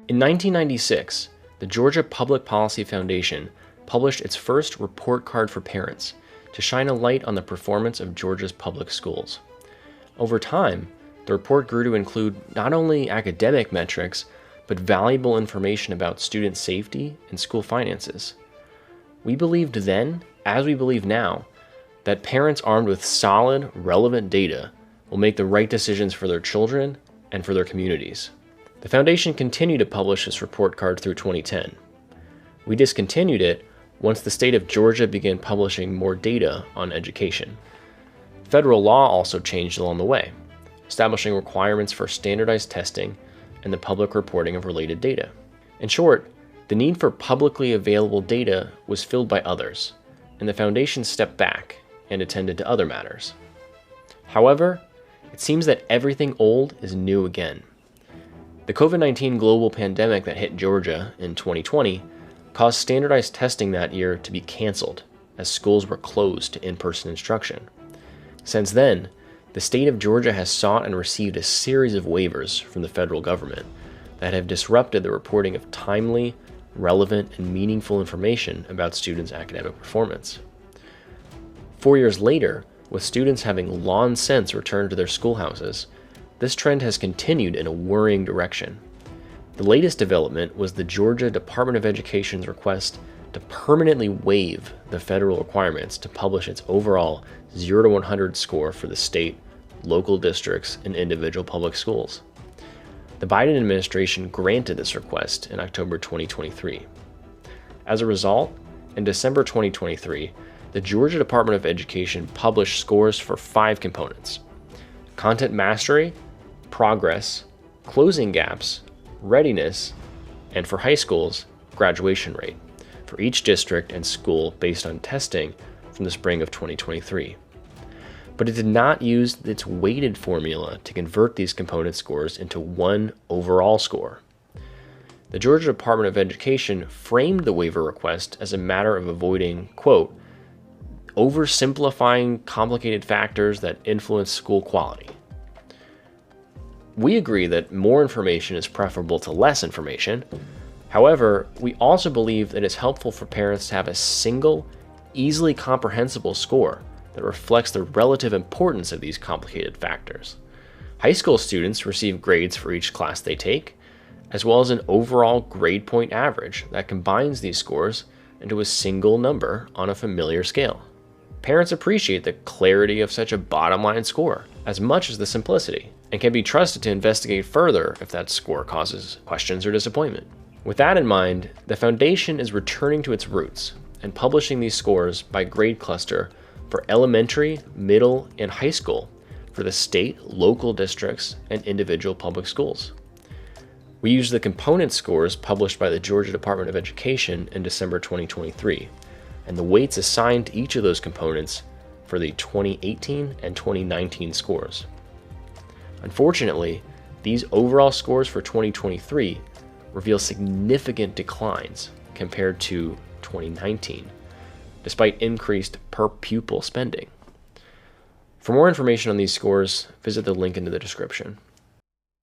In 1996, the Georgia Public Policy Foundation published its first report card for parents to shine a light on the performance of Georgia's public schools. Over time, the report grew to include not only academic metrics, but valuable information about student safety and school finances. We believed then, as we believe now, that parents armed with solid, relevant data will make the right decisions for their children and for their communities. The foundation continued to publish this report card through 2010. We discontinued it once the state of Georgia began publishing more data on education. Federal law also changed along the way, establishing requirements for standardized testing and the public reporting of related data. In short, the need for publicly available data was filled by others, and the foundation stepped back and attended to other matters. However, it seems that everything old is new again. The COVID-19 global pandemic that hit Georgia in 2020 caused standardized testing that year to be canceled as schools were closed to in-person instruction. Since then, the state of Georgia has sought and received a series of waivers from the federal government that have disrupted the reporting of timely, relevant, and meaningful information about students' academic performance. 4 years later, with students having long since returned to their schoolhouses, this trend has continued in a worrying direction. The latest development was the Georgia Department of Education's request to permanently waive the federal requirements to publish its overall 0 to 100 score for the state, local districts, and individual public schools. The Biden administration granted this request in October 2023. As a result, in December 2023, the Georgia Department of Education published scores for 5 components: content mastery, progress, closing gaps, readiness, and for high schools, graduation rate, for each district and school based on testing from the spring of 2023. But it did not use its weighted formula to convert these component scores into one overall score. The Georgia Department of Education framed the waiver request as a matter of avoiding, quote, oversimplifying complicated factors that influence school quality. We agree that more information is preferable to less information. However, we also believe that it's helpful for parents to have a single, easily comprehensible score that reflects the relative importance of these complicated factors. High school students receive grades for each class they take, as well as an overall grade point average that combines these scores into a single number on a familiar scale. Parents appreciate the clarity of such a bottom-line score as much as the simplicity, and can be trusted to investigate further if that score causes questions or disappointment. With that in mind, the foundation is returning to its roots and publishing these scores by grade cluster for elementary, middle, and high school for the state, local districts, and individual public schools. We use the component scores published by the Georgia Department of Education in December 2023, and the weights assigned to each of those components for the 2018 and 2019 scores. Unfortunately, these overall scores for 2023 reveal significant declines compared to 2019, despite increased per-pupil spending. For more information on these scores, visit the link in the description.